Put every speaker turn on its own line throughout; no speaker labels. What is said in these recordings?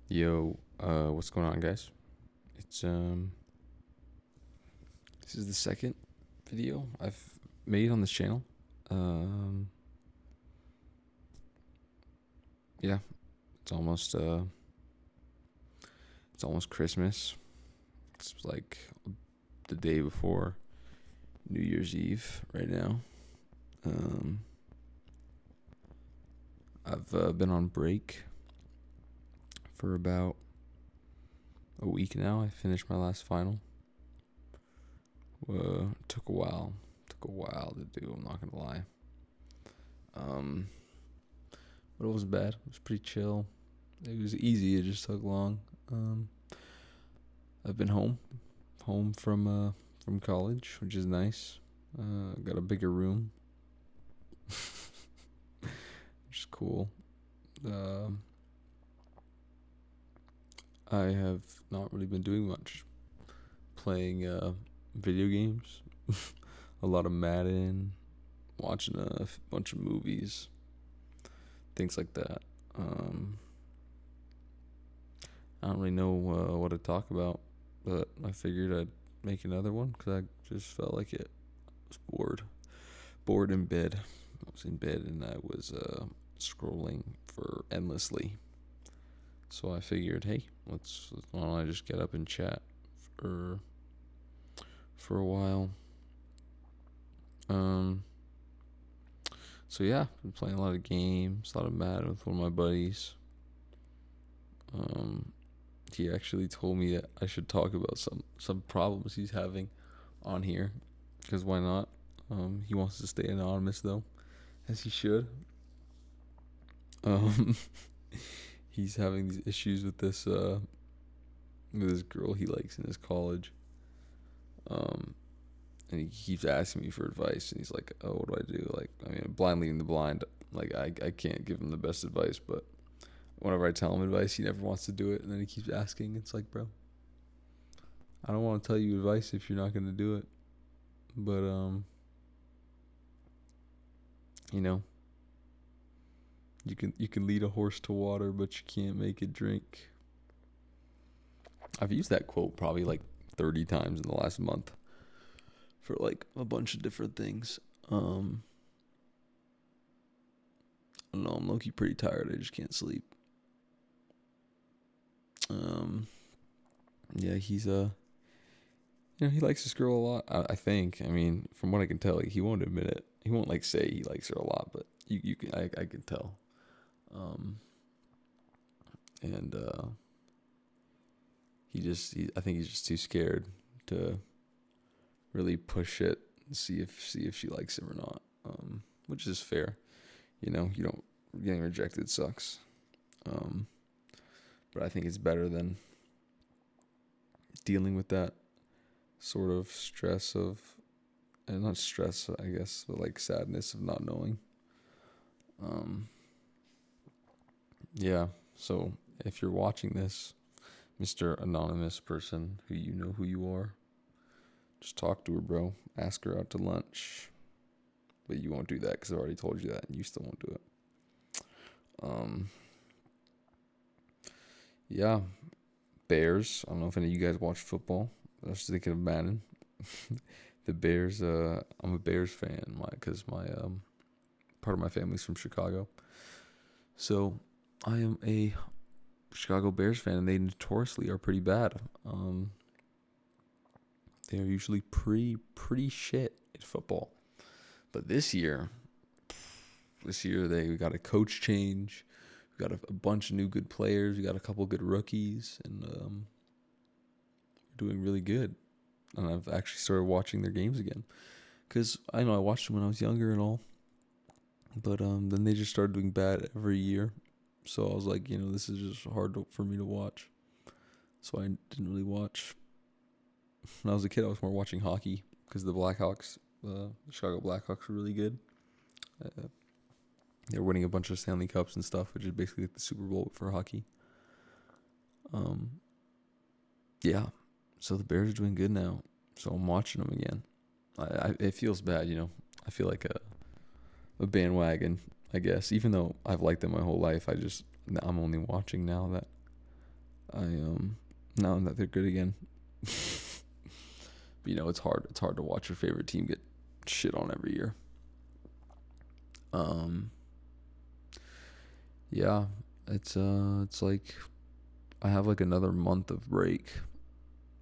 Yo, what's going on, guys? It's this is the second video I've made on this channel. Um, yeah, it's almost it's almost Christmas. It's like the day before New Year's Eve right now. Um, I've been on break for about a week now. I finished my last final. Took a while. Took a while to do. I'm not gonna lie. Um, but it wasn't bad. It was pretty chill. It was easy. It just took long. Um, I've been home from college, which is nice. Got a bigger room, which is cool. Um, I have not really been doing much. Playing video games, a lot of Madden, watching a bunch of movies, things like that. Um, I don't really know what to talk about, but I figured I'd make another one because I just felt like it. I was bored in bed. I was in bed and I was scrolling for endlessly. So I figured, hey, why don't I just get up and chat for for a while. Um, so yeah, been playing a lot of games, a lot of Madden with one of my buddies. Um, he actually told me that I should talk about some problems he's having on here, because why not? He wants to stay anonymous though, as he should. Um, he's having these issues with this girl he likes in his college. Um, and he keeps asking me for advice, and he's like, "Oh, what do I do?" Like, I mean, blind leading the blind. Like, I can't give him the best advice, but whenever I tell him advice, he never wants to do it, and then he keeps asking. It's like, bro, I don't want to tell you advice if you're not gonna do it. But you know, you can lead a horse to water, but you can't make it drink. I've used that quote probably like 30 times in the last month for like a bunch of different things. I don't know, I'm low-key pretty tired. I just can't sleep. Um, yeah, he likes this girl a lot. I think. I mean, from what I can tell, he won't admit it. He won't like say he likes her a lot, but you can I can tell. Um, and I think he's just too scared to really push it and see if she likes him or not. Which is fair. You don't getting rejected sucks. Um, but I think it's better than dealing with that sort of stress of, and not stress, I guess, but like sadness of not knowing. Um, yeah. So if you're watching this, Mr. Anonymous person, who you know who you are, just talk to her, bro. Ask her out to lunch. But you won't do that because I already told you that, and you still won't do it. Um, yeah. Bears. I don't know if any of you guys watch football. I was thinking of Madden. The Bears. I'm a Bears fan, because my part of my family's from Chicago, so I am a Chicago Bears fan, and they notoriously are pretty bad. They're usually pretty shit at football, but this year they got a coach change. We got a bunch of new good players. We got a couple good rookies, and we're doing really good. And I've actually started watching their games again, because I know I watched them when I was younger and all, but then they just started doing bad every year. So I was like, this is just hard for me to watch. So I didn't really watch. When I was a kid, I was more watching hockey because the Blackhawks, the Chicago Blackhawks, were really good. Uh, they were winning a bunch of Stanley Cups and stuff, which is basically like the Super Bowl for hockey. Um, yeah. So the Bears are doing good now. So I'm watching them again. It feels bad, I feel like a bandwagon, I guess. Even though I've liked them my whole life, I'm only watching now that Now that they're good again. But, it's hard. It's hard to watch your favorite team get shit on every year. Yeah, it's like I have like another month of break,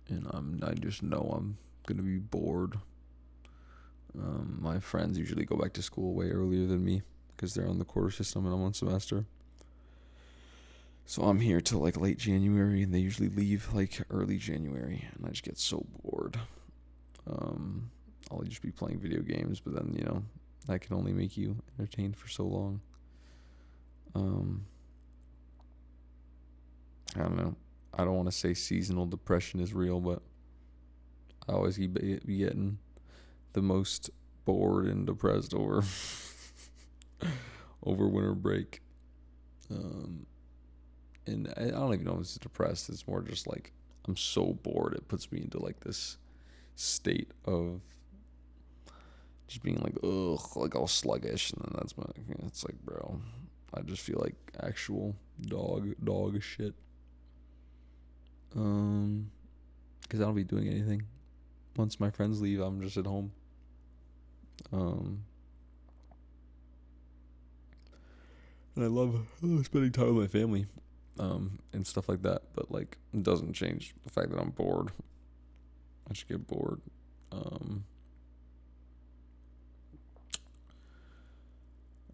and I just know I'm gonna be bored. My friends usually go back to school way earlier than me because they're on the quarter system and I'm on semester. So I'm here till like late January, and they usually leave like early January, and I just get so bored. I'll just be playing video games, but then that can only make you entertained for so long. I don't know. I don't want to say seasonal depression is real, but I always be getting the most bored and depressed over over winter break. And I don't even know if it's depressed. It's more just like I'm so bored. It puts me into like this state of just being like, ugh, like all sluggish. And then it's like, bro, I just feel like actual dog shit. Because I don't be doing anything. Once my friends leave, I'm just at home. And I love spending time with my family, and stuff like that. But like, it doesn't change the fact that I'm bored. I just get bored.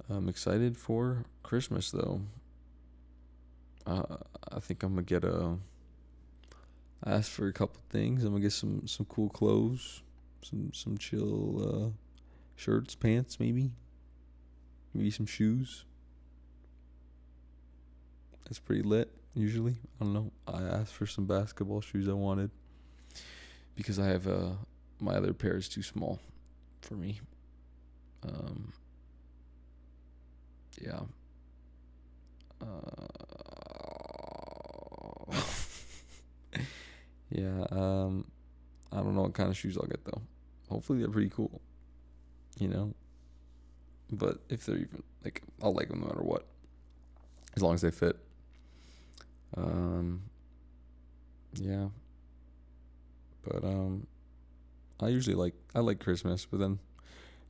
I'm excited for Christmas though. I think I'm gonna I asked for a couple things. I'm gonna get some cool clothes, some chill shirts, pants, maybe some shoes. That's pretty lit. Usually, I don't know. I asked for some basketball shoes I wanted because I have my other pair is too small for me. Yeah. Yeah. I don't know what kind of shoes I'll get though. Hopefully they're pretty cool. But if they're even like, I'll like them no matter what, as long as they fit. Yeah. But I like Christmas, but then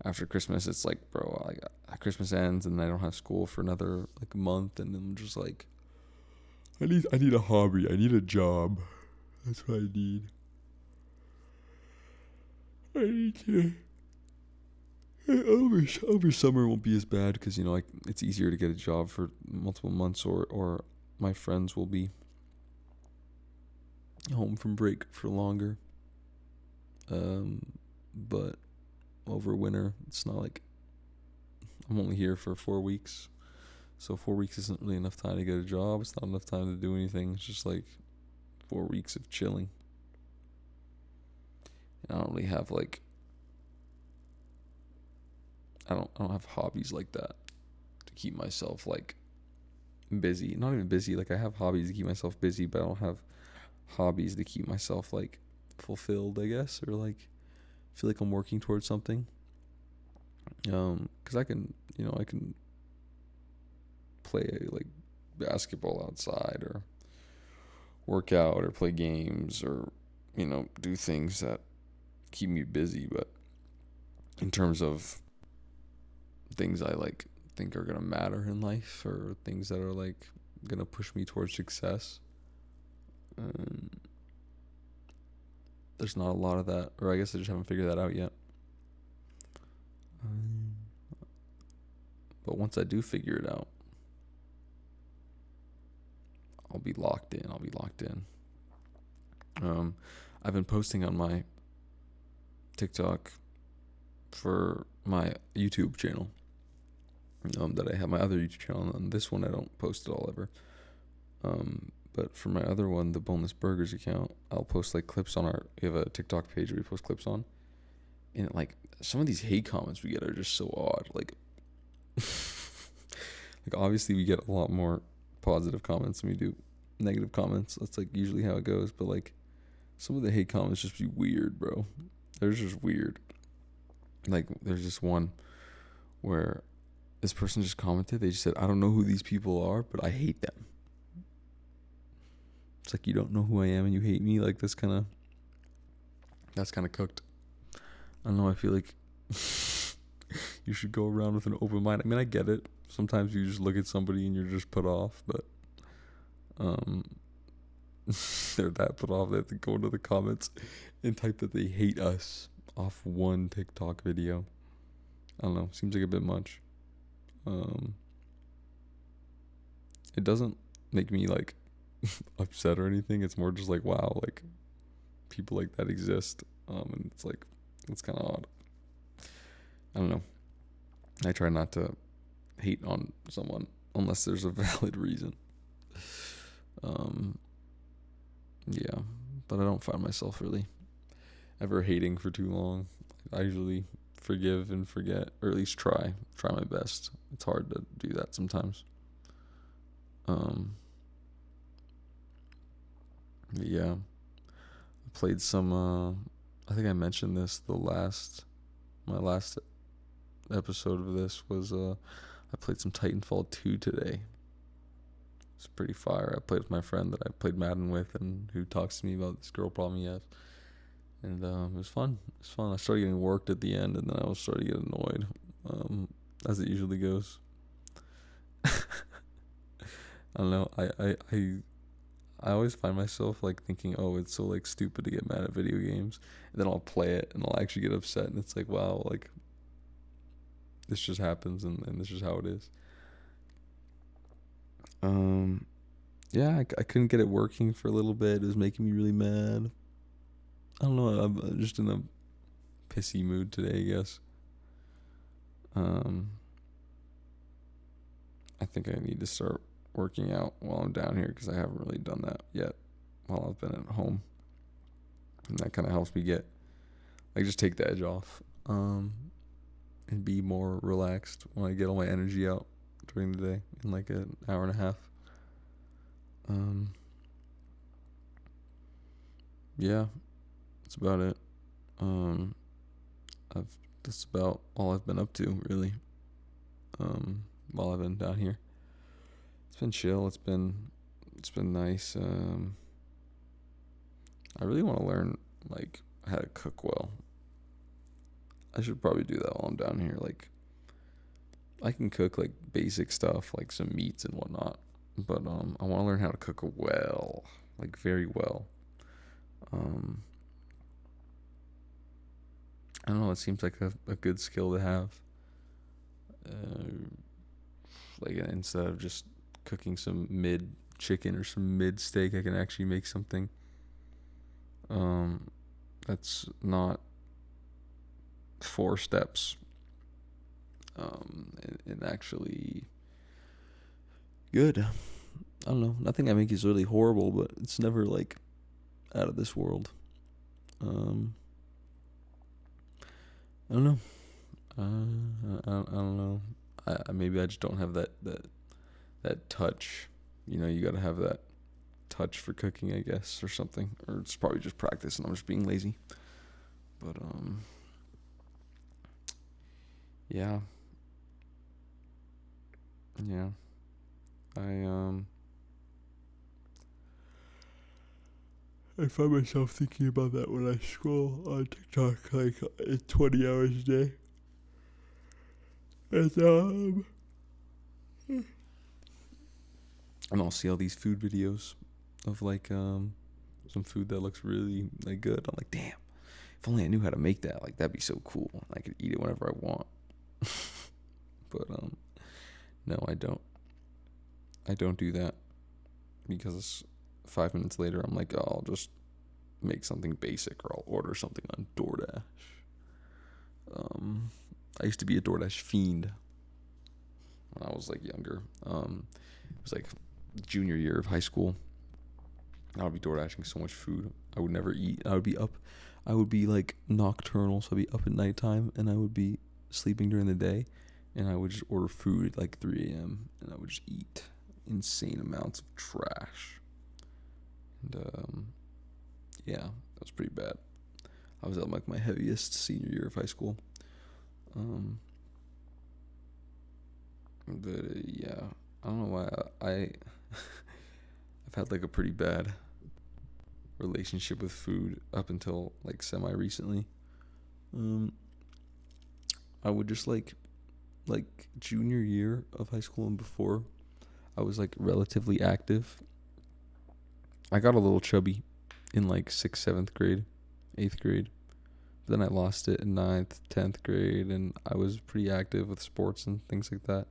after Christmas, it's like, bro, like Christmas ends and I don't have school for another like month, and I'm just like, I need a hobby. I need a job. That's what I need. I need to. Over summer won't be as bad because like it's easier to get a job for multiple months, or my friends will be home from break for longer. But over winter, it's not like I'm only here for 4 weeks, so 4 weeks isn't really enough time to get a job. It's not enough time to do anything. It's just like 4 weeks of chilling. And I don't really have like I don't have hobbies like that to keep myself like busy. Not even busy. Like I have hobbies to keep myself busy, but I don't have hobbies to keep myself like fulfilled, I guess, or like feel like I'm working towards something. Because I can play like basketball outside, or work out, or play games, or do things that keep me busy. But in terms of things I like think are gonna matter in life, or things that are like gonna push me towards success, there's not a lot of that, or I guess I just haven't figured that out yet. But once I do figure it out, I'll be locked in. I've been posting on my TikTok for my YouTube channel. That I have my other YouTube channel. On this one, I don't post at all ever. But for my other one, the Boneless Burgers account, I'll post like clips on we have a TikTok page where we post clips on. And like some of these hate comments we get are just so odd. Like, like obviously we get a lot more positive comments than we do negative comments. That's like usually how it goes. But like some of the hate comments just be weird, bro. They're just weird. Like there's this one where this person just commented. They just said, "I don't know who these people are, but I hate them." It's like you don't know who I am and you hate me. Like that's kind of cooked. I don't know. I feel like you should go around with an open mind. I mean, I get it. Sometimes you just look at somebody and you're just put off, but they're that put off they have to go into the comments and type that they hate us off one TikTok video. I don't know. Seems like a bit much. It doesn't make me like upset or anything. It's more just like, wow, like people like that exist. And it's like, it's kind of odd. I don't know. I try not to hate on someone unless there's a valid reason. Yeah, but I don't find myself really ever hating for too long. I usually forgive and forget, or at least try my best. It's hard to do that sometimes. Yeah, I played some. I think I mentioned this my last episode of this was I played some Titanfall 2 today. It's pretty fire. I played with my friend that I played Madden with, and who talks to me about this girl problem he has. And it was fun. It was fun. I started getting worked at the end, and then I was starting to get annoyed, as it usually goes. I don't know. I always find myself like thinking, oh, it's so like stupid to get mad at video games, and then I'll play it and I'll actually get upset, and it's like, wow, like this just happens, and this is how it is. Yeah, I couldn't get it working for a little bit. It was making me really mad. I don't know. I'm just in a pissy mood today, I guess. I think I need to start working out while I'm down here because I haven't really done that yet while I've been at home. And that kind of helps me get, like, just take the edge off, and be more relaxed when I get all my energy out during the day in like an hour and a half. Yeah, that's about it. That's about all I've been up to, really. While I've been down here, it's been chill. It's been nice. I really want to learn like how to cook well. I should probably do that while I'm down here. Like, I can cook like basic stuff, like some meats and whatnot, but I want to learn how to cook well, like very well. I don't know. It seems like a good skill to have. Like, instead of just cooking some mid chicken or some mid steak, I can actually make something that's not 4 steps, and actually good. I don't know. Nothing I make is really horrible, but it's never like out of this world. I don't know. I don't know. Maybe I just don't have that touch. You know, you gotta have that touch for cooking, I guess, or something. Or it's probably just practice, and I'm just being lazy. But yeah. I find myself thinking about that when I scroll on TikTok like 20 hours a day. And I'll see all these food videos of like some food that looks really like good. I'm like, damn, if only I knew how to make that. Like, that'd be so cool. I could eat it whenever I want. But no, I don't. I don't do that because 5 minutes later I'm like, oh, I'll just make something basic, or I'll order something on DoorDash. I used to be a DoorDash fiend when I was like younger. It was like junior year of high school. I would be DoorDashing so much food. I would never eat. I would be up. I would be like nocturnal, so I'd be up at nighttime, and I would be sleeping during the day, and I would just order food at like 3 a.m. and I would just eat insane amounts of trash. And yeah, that was pretty bad. I was at like my heaviest senior year of high school. But yeah, I don't know why I've had like a pretty bad relationship with food up until like semi recently. Um, I would just like junior year of high school and before, I was like relatively active. I got a little chubby in like sixth, seventh grade, eighth grade. But then I lost it in ninth, 10th grade, and I was pretty active with sports and things like that.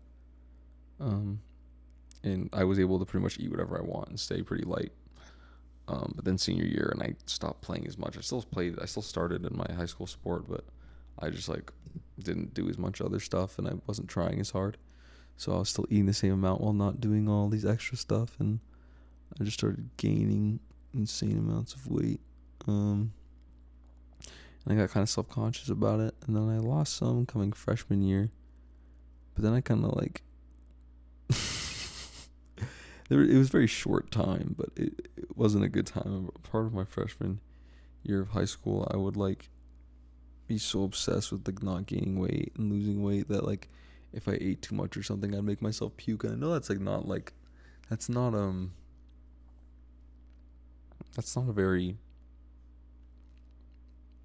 Um, and I was able to pretty much eat whatever I want and stay pretty light. But then senior year, and I stopped playing as much. I still started in my high school sport, but I just like didn't do as much other stuff, and I wasn't trying as hard. So I was still eating the same amount while not doing all these extra stuff, and I just started gaining insane amounts of weight. And I got kind of self-conscious about it, and then I lost some coming freshman year. But then I kind of like it was a very short time, but it wasn't a good time. Part of my freshman year of high school, I would like be so obsessed with like not gaining weight and losing weight that like if I ate too much or something, I'd make myself puke. And I know that's like not like that's not that's not a very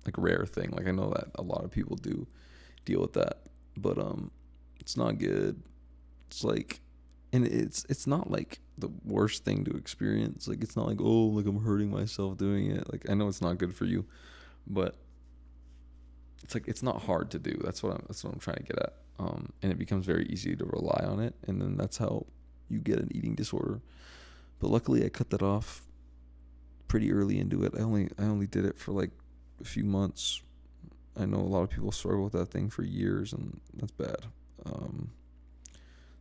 like rare thing. Like I know that a lot of people do deal with that, but it's not good. It's like, and it's not like the worst thing to experience. Like it's not like, oh, like I'm hurting myself doing it. Like I know it's not good for you, but it's like it's not hard to do. That's what I'm trying to get at. And it becomes very easy to rely on it, and then that's how you get an eating disorder. But luckily, I cut that off pretty early into it. I only did it for like a few months. I know a lot of people struggle with that thing for years, and that's bad.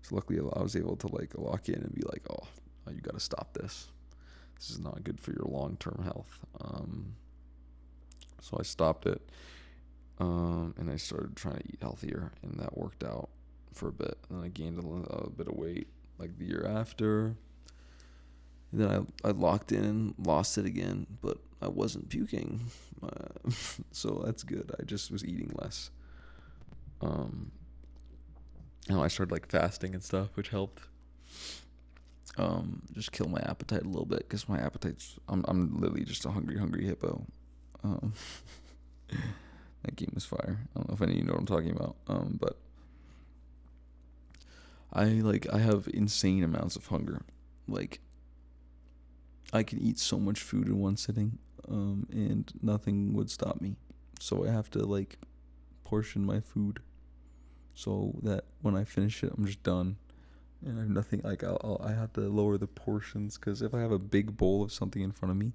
So luckily, I was able to like lock in and be like, oh, you got to stop this. This is not good for your long-term health. So I stopped it. And I started trying to eat healthier, and that worked out for a bit. And then I gained a bit of weight like the year after. And then I locked in and lost it again, but I wasn't puking. So that's good. I just was eating less. And I started like fasting and stuff, which helped. Just kill my appetite a little bit, because my appetite's, I'm literally just a hungry hippo. That game was fire. I don't know if any of you know what I'm talking about. But I have insane amounts of hunger. Like I can eat so much food in one sitting, and nothing would stop me. So I have to like portion my food so that when I finish it, I'm just done. And I have nothing, like I have to lower the portions, because if I have a big bowl of something in front of me,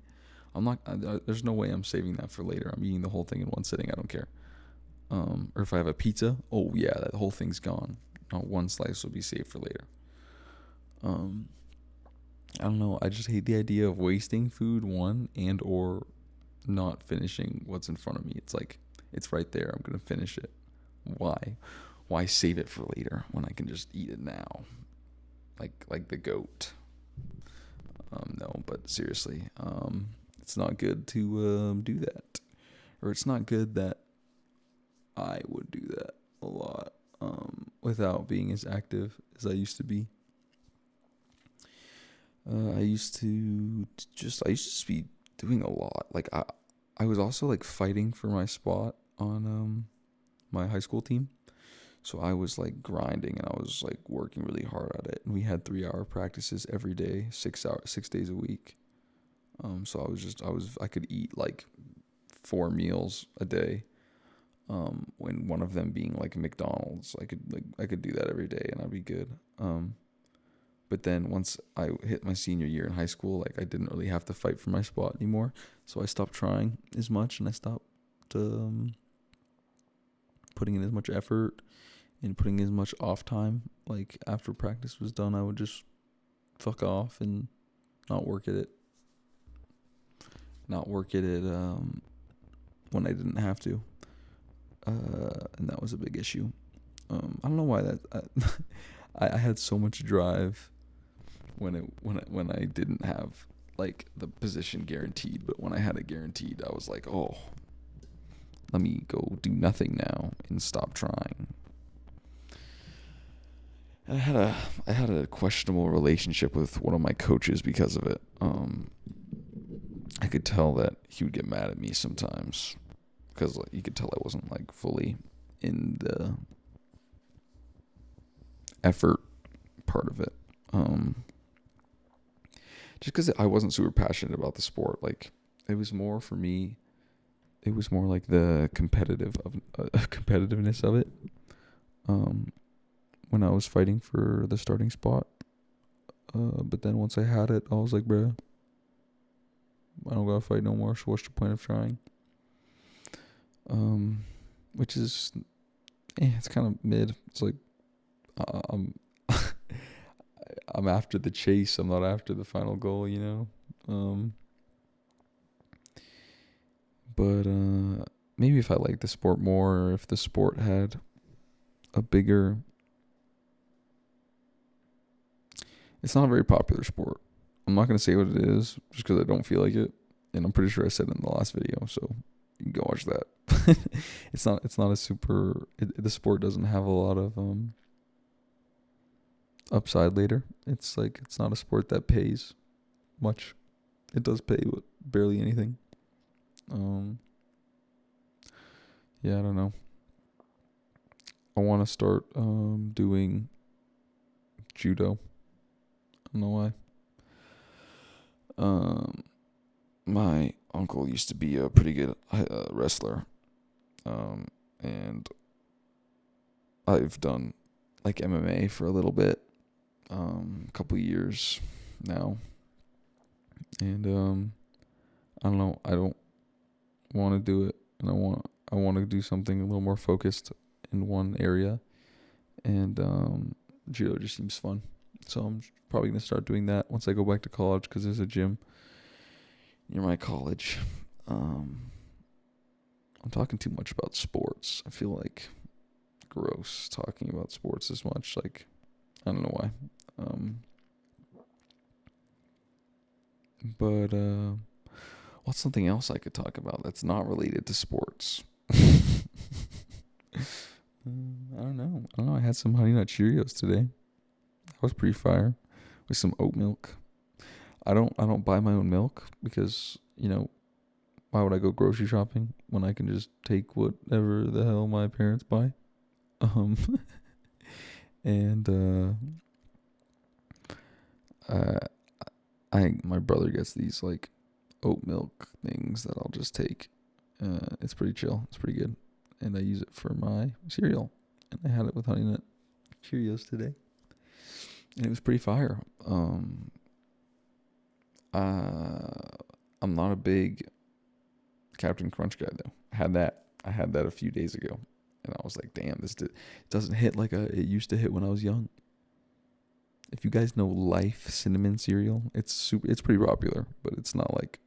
there's no way I'm saving that for later. I'm eating the whole thing in one sitting. I don't care. Or if I have a pizza, oh yeah, that whole thing's gone. Not one slice will be saved for later. I don't know. I just hate the idea of wasting food, and or not finishing what's in front of me. It's like, it's right there. I'm going to finish it. Why save it for later when I can just eat it now? Like the goat. No, but seriously, it's not good to do that. Or it's not good that I would do that a lot without being as active as I used to be. I used to just be doing a lot. Like I was also like fighting for my spot on my high school team. So I was like grinding, and I was like working really hard at it. And we had 3-hour practices every day, 6 days a week. So I could eat like 4 meals a day. When one of them being like McDonald's, I could do that every day, and I'd be good. But then once I hit my senior year in high school, like I didn't really have to fight for my spot anymore. So I stopped trying as much, and I stopped putting in as much effort and putting as much off time. Like after practice was done, I would just fuck off and not work at it. When I didn't have to. And that was a big issue. I don't know why I had so much drive when I didn't have like the position guaranteed, but when I had it guaranteed, I was like, oh, let me go do nothing now and stop trying. And I had a questionable relationship with one of my coaches because of it.
I could tell that he would get mad at me sometimes because like, you could tell I wasn't like fully in the effort part of it. Just because I wasn't super passionate about the sport. Like, it was more for me. It was more like the competitiveness of it. Um, when I was fighting for the starting spot. But then once I had it, I was like, bruh, I don't gotta fight no more. So what's the point of trying? Which is, it's kind of mid. It's like, I'm, I'm after the chase. I'm not after the final goal. But maybe if I liked the sport more, or if the sport had a bigger. It's not a very popular sport. I'm not gonna say what it is just because I don't feel like it, and I'm pretty sure I said it in the last video. So you can go watch that. It's not a super. The sport doesn't have a lot of upside later. It's like it's not a sport that pays much. It does pay barely anything. Yeah, I don't know. I want to start doing judo. I don't know why. My uncle used to be a pretty good wrestler, and I've done like MMA for a little bit, a couple years now, and I don't know. I don't want to do it, and I want to do something a little more focused in one area, and judo just seems fun. So I'm probably gonna start doing that once I go back to college because there's a gym near my college. I'm talking too much about sports. I feel like gross talking about sports as much. Like, I don't know why. But what's something else I could talk about that's not related to sports? I don't know. I had some Honey Nut Cheerios today. That was pretty fire with some oat milk. I don't buy my own milk because, why would I go grocery shopping when I can just take whatever the hell my parents buy? Um and uh my brother gets these like oat milk things that I'll just take. It's pretty chill. It's pretty good. And I use it for my cereal. And I had it with Honey Nut Cheerios today. And it was pretty fire. I'm not a big Captain Crunch guy though. I had that a few days ago, and I was like, "Damn, this doesn't hit like it used to hit when I was young." If you guys know Life cinnamon cereal, it's pretty popular, but it's not like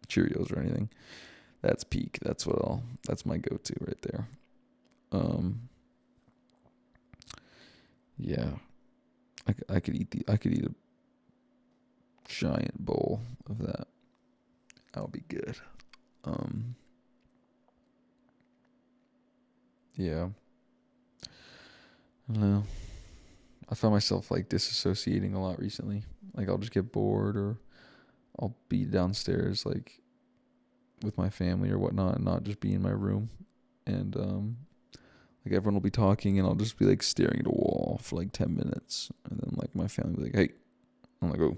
Cheerios or anything. That's peak. That's my go-to right there. Yeah, I could eat a giant bowl of that. That would be good. Yeah. I don't know. I found myself like disassociating a lot recently. Like I'll just get bored or I'll be downstairs like with my family or whatnot and not just be in my room. And like everyone will be talking and I'll just be like staring at a wall for like 10 minutes. And then like my family will be like, hey. I'm like, oh.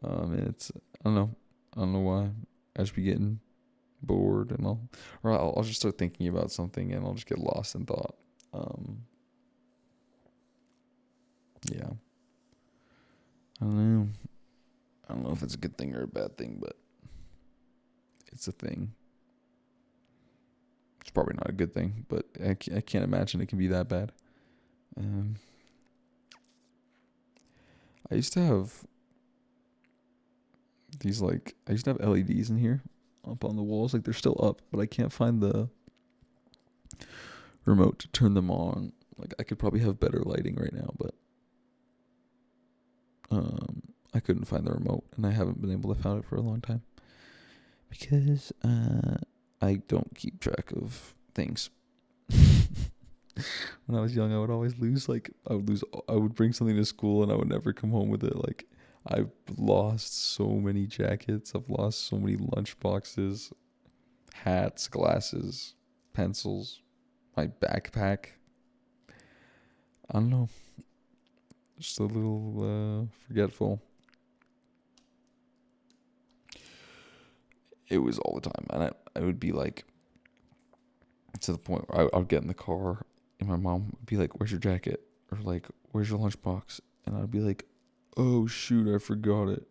And it's, I don't know why. I just be getting bored and I'll just start thinking about something and I'll just get lost in thought. Yeah. I don't know. I don't know if it's a good thing or a bad thing, but it's a thing. It's probably not a good thing, but I can't imagine it can be that bad. I used to have LEDs in here up on the walls. Like they're still up, but I can't find the remote to turn them on. Like I could probably have better lighting right now, but I couldn't find the remote, and I haven't been able to find it for a long time because I don't keep track of things. When I was young, I would always lose. Like I would bring something to school, and I would never come home with it. Like
I've lost so many jackets. I've lost so many lunch boxes, hats, glasses, pencils, my backpack. I don't know. Just a little forgetful. It was all the time. And I would be like, to the point where I would get in the car and my mom would be like, "Where's your jacket?" Or like, "Where's your lunchbox?" And I'd be like, "Oh shoot, I forgot it."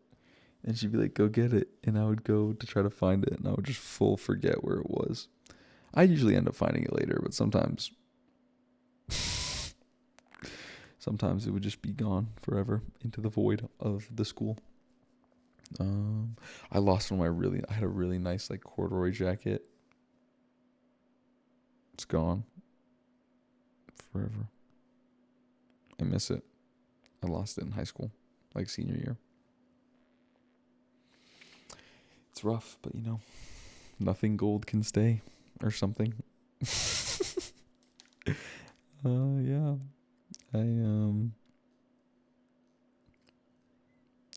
And she'd be like, "Go get it." And I would go to try to find it, and I would just full forget where it was. I usually end up finding it later, but sometimes it would just be gone forever into the void of the school. I lost one of I had a really nice like corduroy jacket. It's gone forever. I miss it. I lost it in high school, like senior year. It's rough, but nothing gold can stay, or something. Yeah.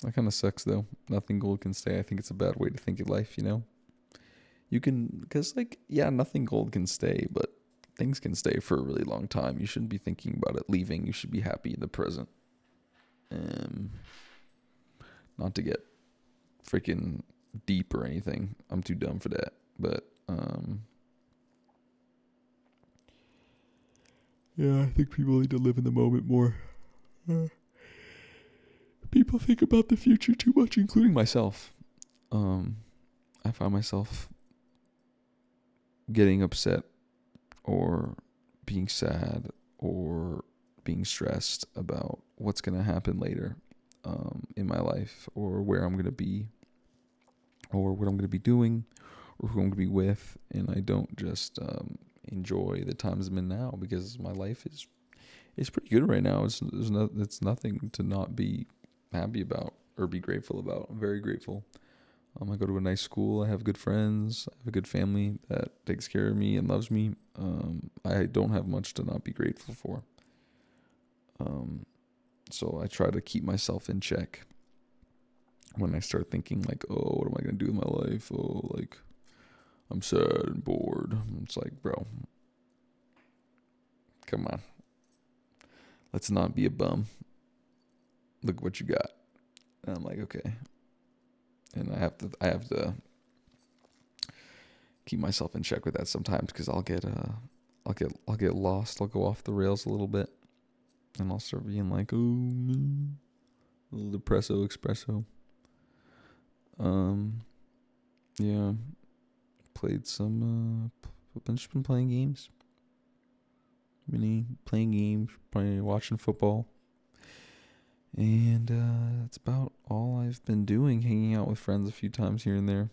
That kind of sucks though. Nothing gold can stay. I think it's a bad way to think of life. You can, because nothing gold can stay, but things can stay for a really long time. You shouldn't be thinking about it leaving. You should be happy in the present. Not to get freaking deep or anything. I'm too dumb for that. But yeah, I think people need to live in the moment more. People think about the future too much, including myself. I find myself getting upset or being sad or being stressed about what's going to happen later in my life, or where I'm going to be, or what I'm going to be doing, or who I'm going to be with. And I don't just enjoy the times I'm in now, because my life is pretty good right now. It's nothing to not be happy about or be grateful about. I'm very grateful. I go to a nice school. I have good friends. I have a good family that takes care of me and loves me. I don't have much to not be grateful for. So I try to keep myself in check when I start thinking like, oh, what am I going to do with my life? Oh, like, I'm sad and bored. It's like, bro, come on. Let's not be a bum. Look what you got. And I'm like, okay. And I have to keep myself in check with that sometimes, because I'll get lost. I'll go off the rails a little bit, and I'll start being like, oh, a little depresso espresso. Yeah, played some. I've just been playing games. Watching football, and that's about all I've been doing. Hanging out with friends a few times here and there.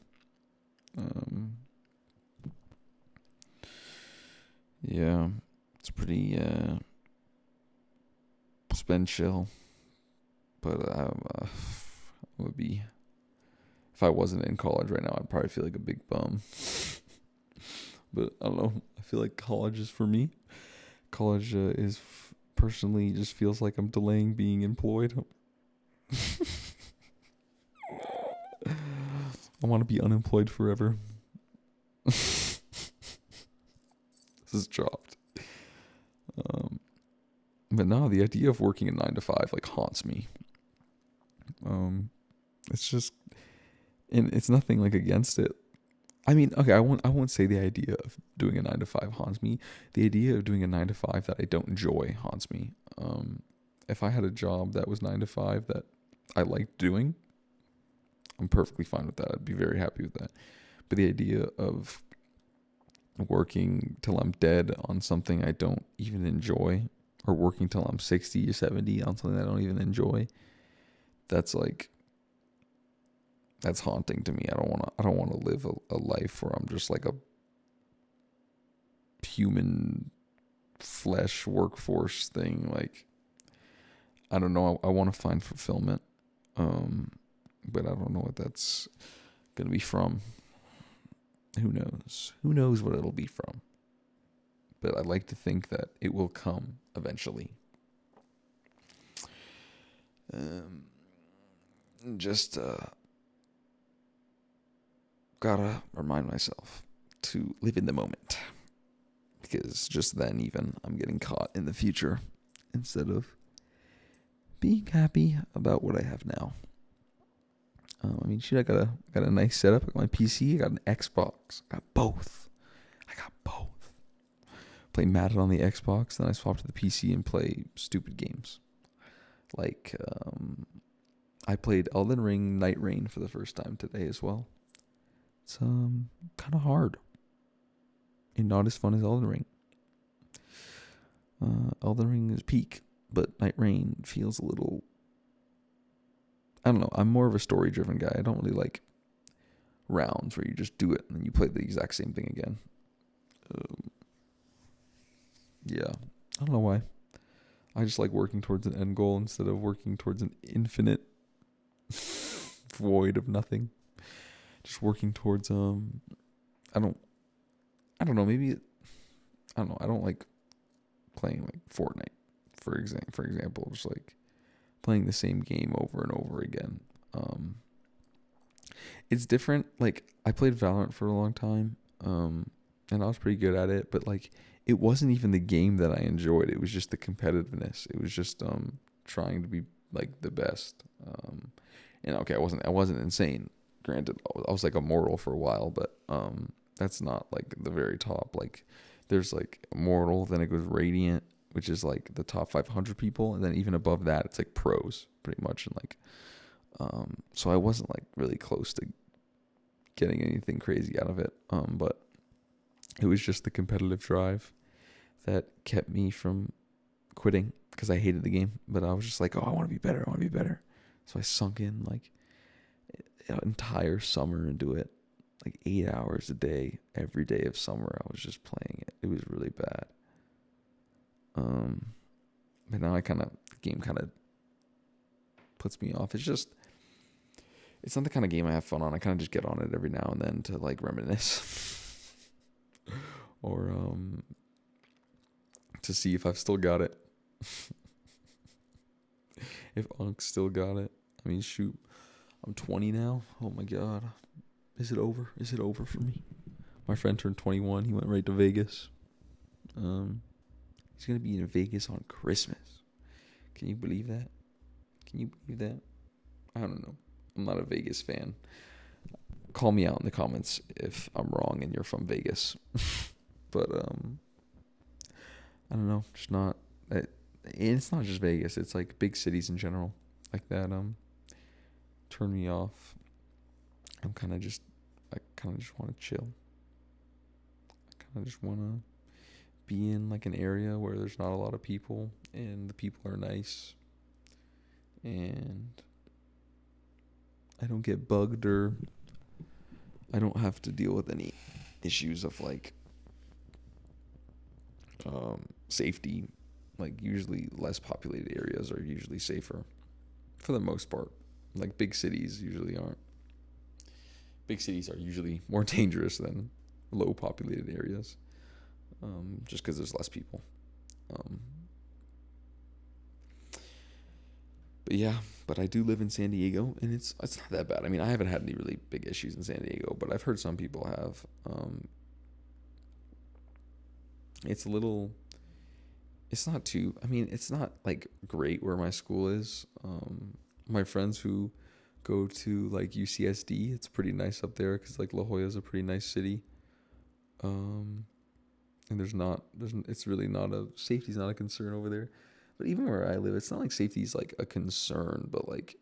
Yeah, it's pretty. It's been chill, but would be, if I wasn't in college right now, I'd probably feel like a big bum. But I don't know. I feel like college is for me. College is personally just feels like I'm delaying being employed. I want to be unemployed forever. This is dropped. But no, the idea of working a 9 to 5 like haunts me. It's just, and it's nothing like against it. I mean, okay, I won't say the idea of doing a 9 to 5 haunts me. The idea of doing a 9 to 5 that I don't enjoy haunts me. If I had a job that was 9 to 5 that I liked doing, I'm perfectly fine with that. I'd be very happy with that. But the idea of working till I'm dead on something I don't even enjoy, or working till I'm 60 or 70 on something I don't even enjoy, that's haunting to me. I don't want to live a life where I'm just like a human flesh workforce thing. Like, I don't know. I want to find fulfillment. But I don't know what that's going to be from. Who knows? Who knows what it'll be from? But I like to think that it will come eventually.
just gotta remind myself to live in the moment, because just then even I'm getting caught in the future instead of being happy about what I have now. I mean, shit, I got a nice setup. I got my PC. I got an Xbox. I got both. Play Madden on the Xbox, then I swap to the PC and play stupid games. Like, I played Elden Ring Night Rain for the first time today as well. It's kind of hard and not as fun as Elden Ring. Elden Ring is peak, but Night Rain feels a little. I don't know. I'm more of a story-driven guy. I don't really like rounds where you just do it and then you play the exact same thing again. Yeah, I don't know why. I just like working towards an end goal instead of working towards an infinite void of nothing. Just working towards I don't know, maybe I don't know. I don't like playing like Fortnite for example, just like playing the same game over and over again. It's different. Like, I played Valorant for a long time, and I was pretty good at it, but like, it wasn't even the game that I enjoyed. It was just the competitiveness. It was just trying to be like the best. And okay, I wasn't insane. Granted, I was like immortal for a while, but that's not like the very top. Like, there's like immortal, then it goes radiant, which is like the top 500 people, and then even above that, it's like pros, pretty much. And like, so I wasn't like really close to getting anything crazy out of it. But it was just the competitive drive that kept me from quitting, because I hated the game. But I was just like, oh, I want to be better. I want to be better. So I sunk in like an entire summer into it, like 8 hours a day, every day of summer. I was just playing it. It was really bad. But now the game kind of puts me off. It's not the kind of game I have fun on. I kind of just get on it every now and then to like reminisce or to see if I've still got it. If Unk's still got it. I mean, shoot, I'm 20 now. Oh my God. Is it over? Is it over for me? My friend turned 21. He went right to Vegas. He's going to be in Vegas on Christmas. Can you believe that? I don't know. I'm not a Vegas fan. Call me out in the comments if I'm wrong and you're from Vegas. But I don't know. Just not. It's not just Vegas. It's like big cities in general, like that. Turn me off. I kind of just want to chill. I kind of just want to be in like an area where there's not a lot of people and the people are nice, and I don't get bugged, or I don't have to deal with any issues of like safety. Like, usually less populated areas are usually safer for the most part. Like, big cities usually aren't. Big cities are usually more dangerous than low populated areas, just because there's less people. But yeah, but I do live in San Diego, and it's not that bad. I mean, I haven't had any really big issues in San Diego, but I've heard some people have. It's a little. It's not too. I mean, it's not like great where my school is. My friends who go to like UCSD, it's pretty nice up there because like La Jolla is a pretty nice city. And it's really not safety's not a concern over there. But even where I live, it's not like safety's like a concern, but like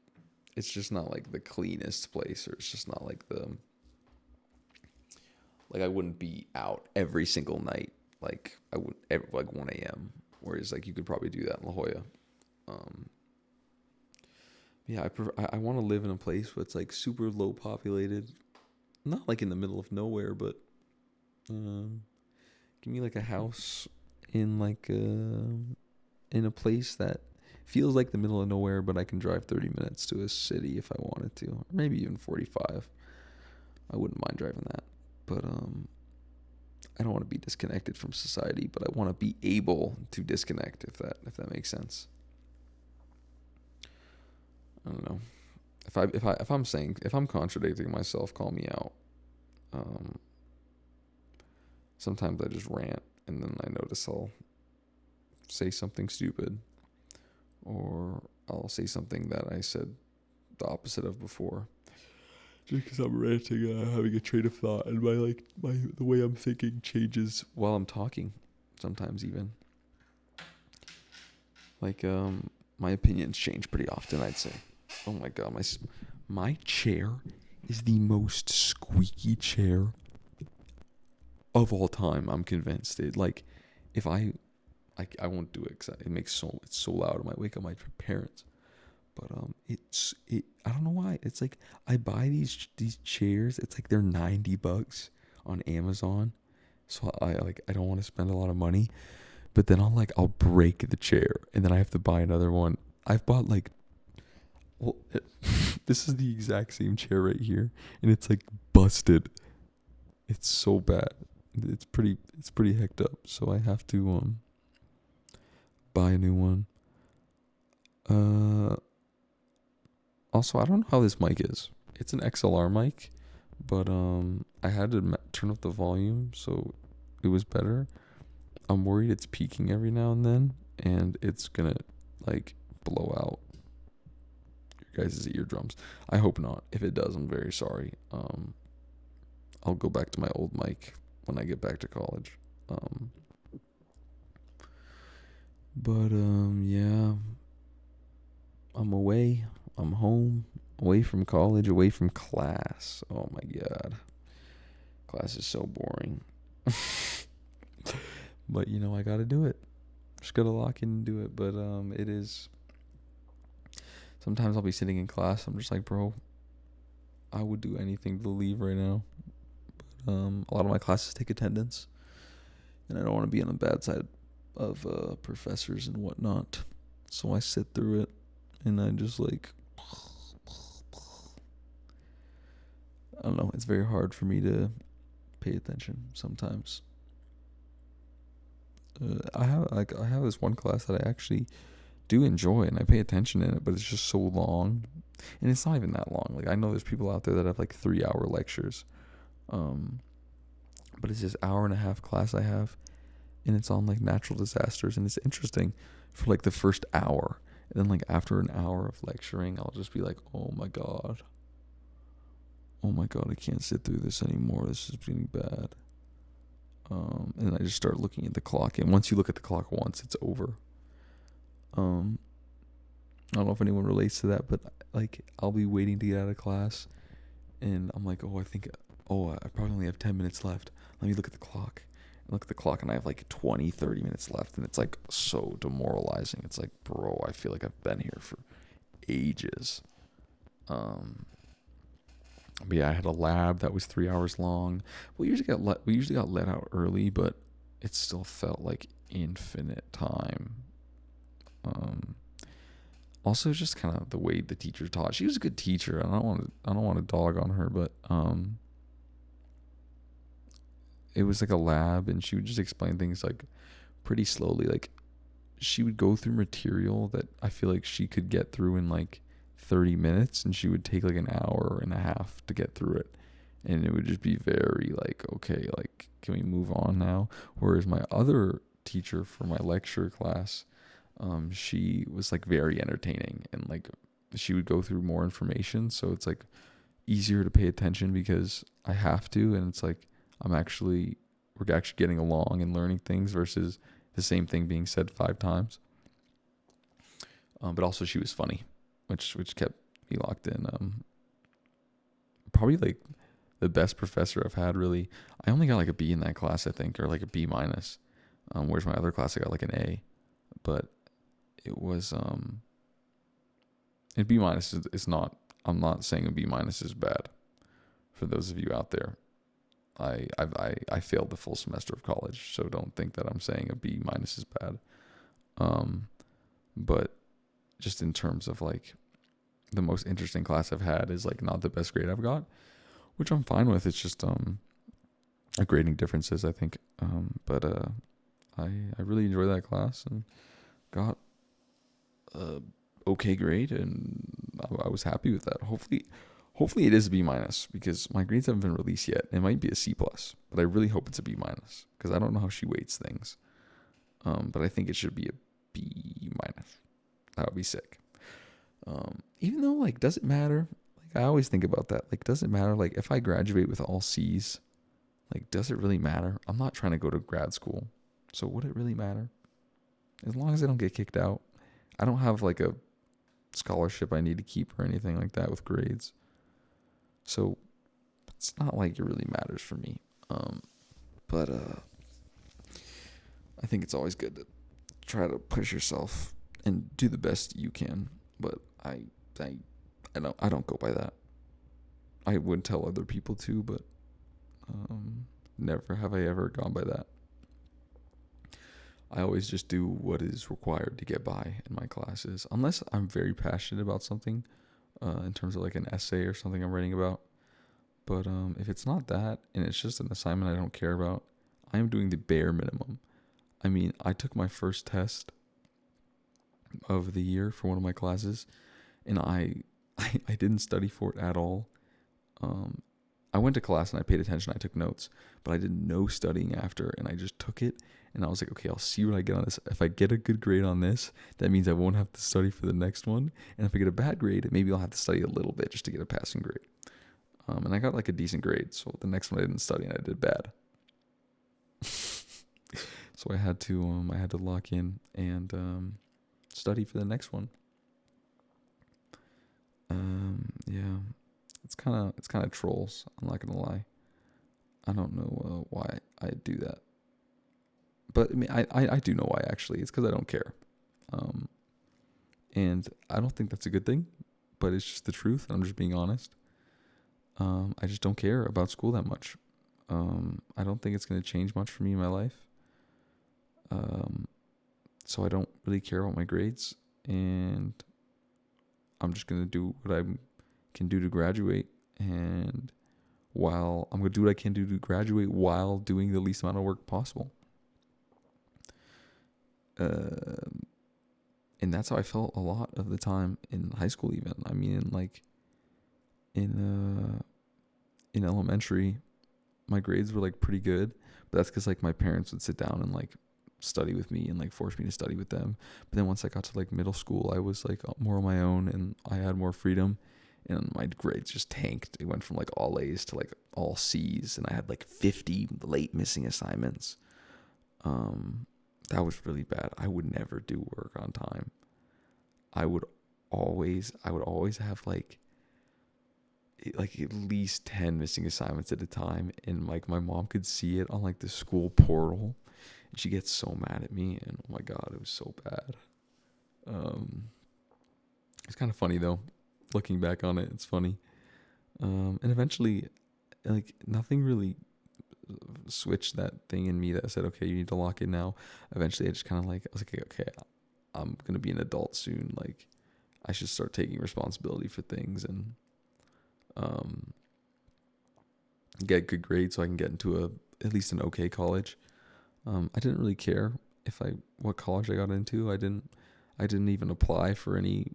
it's just not like the cleanest place, or it's just not like I wouldn't be out every single night like I would like 1 a.m. Whereas like you could probably do that in La Jolla. Yeah, I want to live in a place where it's like super low populated, not like in the middle of nowhere, but give me like a house in like in a place that feels like the middle of nowhere, but I can drive 30 minutes to a city if I wanted to, or maybe even 45. I wouldn't mind driving that, but I don't want to be disconnected from society, but I want to be able to disconnect, if that makes sense. I don't know. if I'm contradicting myself, call me out. Um, Sometimes I just rant, and then I notice I'll say something stupid, or I'll say something that I said the opposite of before. Just because I'm ranting and I'm having a train of thought, and the way I'm thinking changes while I'm talking. Sometimes even my opinions change pretty often, I'd say. Oh my god, my chair is the most squeaky chair of all time. I'm convinced. If I won't do it because it's so loud. It might wake up my parents. But I don't know why. It's like I buy these chairs. It's like they're $90 on Amazon. So I don't want to spend a lot of money. But then I'll break the chair and then I have to buy another one. I've bought this is the exact same chair right here, and it's like busted. It's so bad. It's pretty hecked up. So I have to buy a new one. Also, I don't know how this mic is. It's an XLR mic, but I had to turn up the volume so it was better. I'm worried it's peaking every now and then, and it's gonna blow out your guys' eardrums. I hope not. If it does, I'm very sorry. I'll go back to my old mic when I get back to college. Yeah. I'm away. I'm home. Away from college. Away from class. Oh my god. Class is so boring. But I gotta do it. Just gotta lock in and do it. But it is. Sometimes I'll be sitting in class. I'm just like, bro, I would do anything to leave right now. But a lot of my classes take attendance, and I don't want to be on the bad side of professors and whatnot. So I sit through it, and I just I don't know. It's very hard for me to pay attention sometimes. I have this one class that I actually do enjoy and I pay attention in it, but it's just so long, and it's not even that long. I know there's people out there that have 3-hour lectures, but it's this hour and a half class I have, and it's on natural disasters, and it's interesting for the first hour, and then after an hour of lecturing, I'll just be like, oh my god, I can't sit through this anymore. This is getting bad. And I just start looking at the clock. And once you look at the clock once, it's over. I don't know if anyone relates to that, but I'll be waiting to get out of class, and I'm like, I probably only have 10 minutes left. Let me look at the clock. I look at the clock, and I have 20, 30 minutes left, and it's so demoralizing. It's bro, I feel like I've been here for ages. But yeah, I had a lab that was 3 hours long. We usually got let out early, but it still felt like infinite time. Also, just kind of the way the teacher taught. She was a good teacher. I don't want to dog on her, but it was a lab, and she would just explain things pretty slowly. She would go through material that I feel like she could get through in 30 minutes, and she would take an hour and a half to get through it, and it would just be very okay, can we move on now? Whereas my other teacher for my lecture class, she was very entertaining, and she would go through more information, so it's easier to pay attention because I have to, and it's we're actually getting along and learning things versus the same thing being said 5 times. But also she was funny, which kept me locked in. Probably the best professor I've had, really. I only got a B in that class, I think, or a B minus. Whereas my other class I got an A, but it was a B minus is not. I'm not saying a B minus is bad. For those of you out there, I failed the full semester of college, so don't think that I'm saying a B minus is bad. But just in terms of the most interesting class I've had is not the best grade I've got, which I'm fine with. It's just a grading differences, I think. I really enjoyed that class and got okay grade, and I was happy with that. Hopefully it is a B minus, because my grades haven't been released yet. It might be a C plus, but I really hope it's a B minus, because I don't know how she weights things. But I think it should be a B minus. That would be sick. Even though, like, does it matter? Like, I always think about that. Like, does it matter? Like, if I graduate with all C's, like, does it really matter? I'm not trying to go to grad school, so would it really matter? As long as I don't get kicked out. I don't have like a scholarship I need to keep or anything like that with grades. So it's not like it really matters for me. But I think it's always good to try to push yourself and do the best you can. But I don't go by that. I would tell other people to, but never have I ever gone by that. I always just do what is required to get by in my classes, unless I'm very passionate about something, in terms of like an essay or something I'm writing about. But if it's not that, and it's just an assignment I don't care about, I am doing the bare minimum. I mean, I took my first test of the year for one of my classes, and I didn't study for it at all. I went to class and I paid attention. I took notes, but I did no studying after, and I just took it. And I was like, okay, I'll see what I get on this. If I get a good grade on this, that means I won't have to study for the next one. And if I get a bad grade, maybe I'll have to study a little bit just to get a passing grade. And I got like a decent grade. So the next one I didn't study and I did bad. So I had to lock in and study for the next one. Yeah, it's kind of trolls. I'm not gonna lie. I don't know why I do that. But I mean, I do know why, actually. It's because I don't care. And I don't think that's a good thing, but it's just the truth. I'm just being honest. I just don't care about school that much. I don't think it's going to change much for me in my life. So I don't really care about my grades, and I'm just going to do what I can do to graduate. And while I'm going to do what I can do to graduate while doing the least amount of work possible. And that's how I felt a lot of the time in high school. Even, I mean, in elementary, my grades were like pretty good, but that's because like my parents would sit down and like study with me and like force me to study with them. But then once I got to like middle school, I was like more on my own and I had more freedom, and my grades just tanked. It went from like all A's to like all C's, and I had like 50 late missing assignments. That was really bad. I would never do work on time. I would always have like at least 10 missing assignments at a time, and like my mom could see it on like the school portal, and she gets so mad at me, and oh my god, it was so bad. It's kind of funny though, looking back on it. It's funny. And eventually, like, nothing really switched that thing in me that said, okay, you need to lock in now. Eventually I just kind of like, I was like, okay, I'm gonna be an adult soon, like I should start taking responsibility for things and get good grades so I can get into at least an okay college. I didn't really care what college I got into. I didn't even apply for any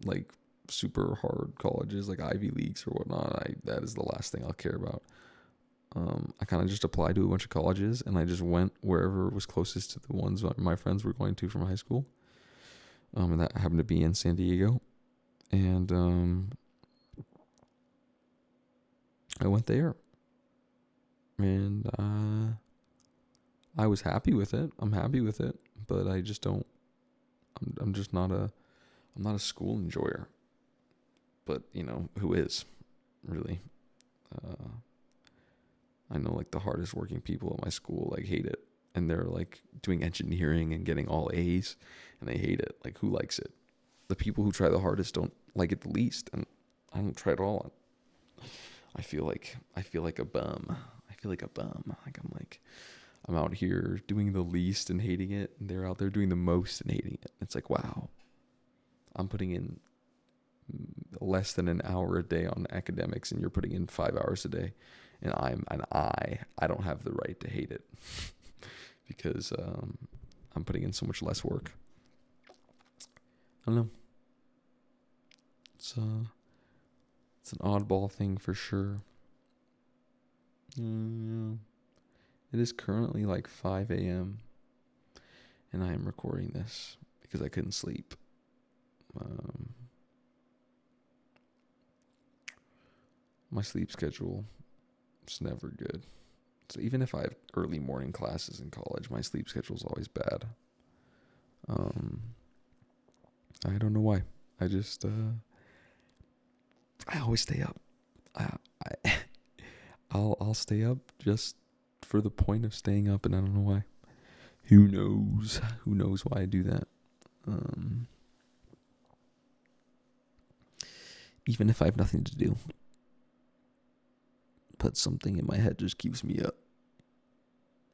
like super hard colleges like Ivy Leagues or whatnot. That is the last thing I'll care about. I kind of just applied to a bunch of colleges, and I just went wherever was closest to the ones my friends were going to from high school. And that happened to be in San Diego. And I went there. And I was happy with it. I'm happy with it, but I just don't. I'm just not I'm not a school enjoyer. But you know who is, really. I know like the hardest working people at my school like hate it, and they're like doing engineering and getting all A's, and they hate it. Like, who likes it? The people who try the hardest don't like it the least, and I don't try at all. I feel like a bum. Like I'm out here doing the least and hating it, and they're out there doing the most and hating it. It's like, wow, I'm putting in less than an hour a day on academics, and you're putting in 5 hours a day, and I don't have the right to hate it because I'm putting in so much less work. I don't know.
It's it's an oddball thing for sure. It is currently like 5 a.m. and I am recording this because I couldn't sleep. My sleep schedule is never good. So even if I have early morning classes in college, my sleep schedule is always bad. I don't know why. I just I always stay up. I'll stay up just for the point of staying up, and I don't know why. Who knows? Who knows why I do that? Even if I have nothing to do, but something in my head just keeps me up,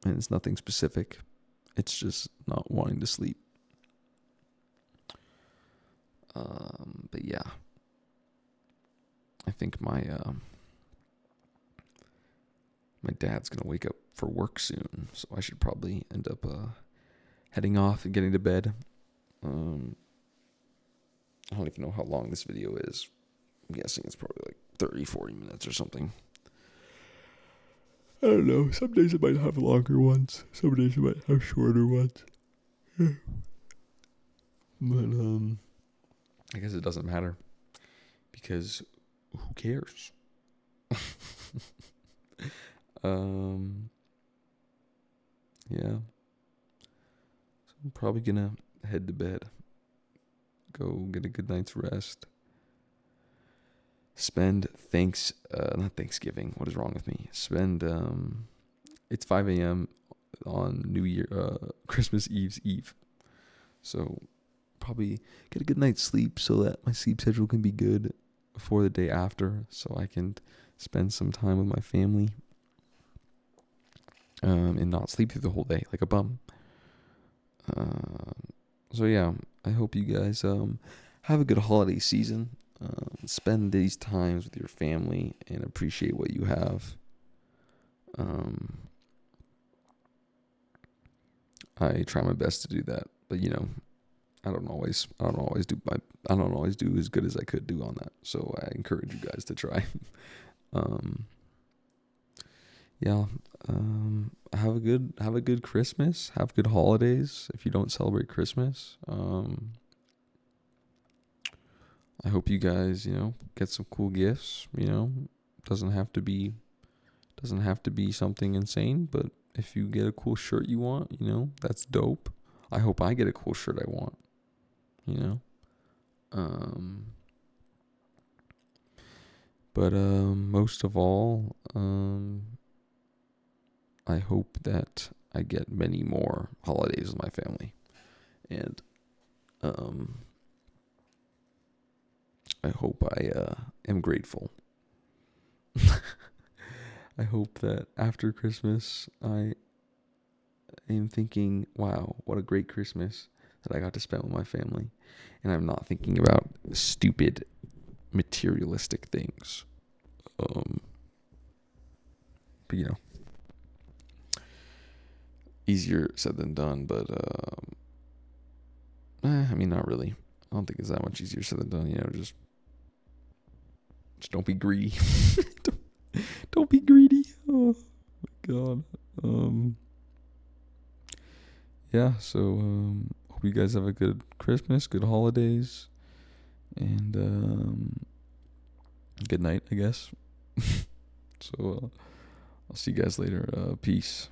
and it's nothing specific. It's just not wanting to sleep. But yeah, I think my dad's gonna wake up for work soon, so I should probably end up heading off and getting to bed. I don't even know how long this video is. I'm guessing it's probably like 30, 40 minutes or something. I don't know. Some days I might have longer ones. Some days I might have shorter ones. But I guess it doesn't matter, because who cares? Yeah. So I'm probably gonna head to bed. Go get a good night's rest. Spend not Thanksgiving. What is wrong with me? It's 5 a.m. on New Year, Christmas Eve's Eve. So probably get a good night's sleep so that my sleep schedule can be good for the day after, so I can spend some time with my family. And not sleep through the whole day like a bum. So yeah, I hope you guys have a good holiday season. Spend these times with your family and appreciate what you have. I try my best to do that, but I don't always do as good as I could do on that. So I encourage you guys to try. Yeah. Have a good Christmas. Have good holidays if you don't celebrate Christmas. I hope you guys, get some cool gifts, Doesn't have to be something insane, but if you get a cool shirt you want, that's dope. I hope I get a cool shirt I want, But most of all, I hope that I get many more holidays with my family. And I hope I am grateful. I hope that after Christmas, I am thinking, wow, what a great Christmas that I got to spend with my family. And I'm not thinking about stupid materialistic things. But easier said than done, but I mean, not really. I don't think it's that much easier said than done. Just don't be greedy. don't be greedy. Oh my god. Yeah. So hope you guys have a good Christmas, good holidays, and good night, I guess. So I'll see you guys later. Peace.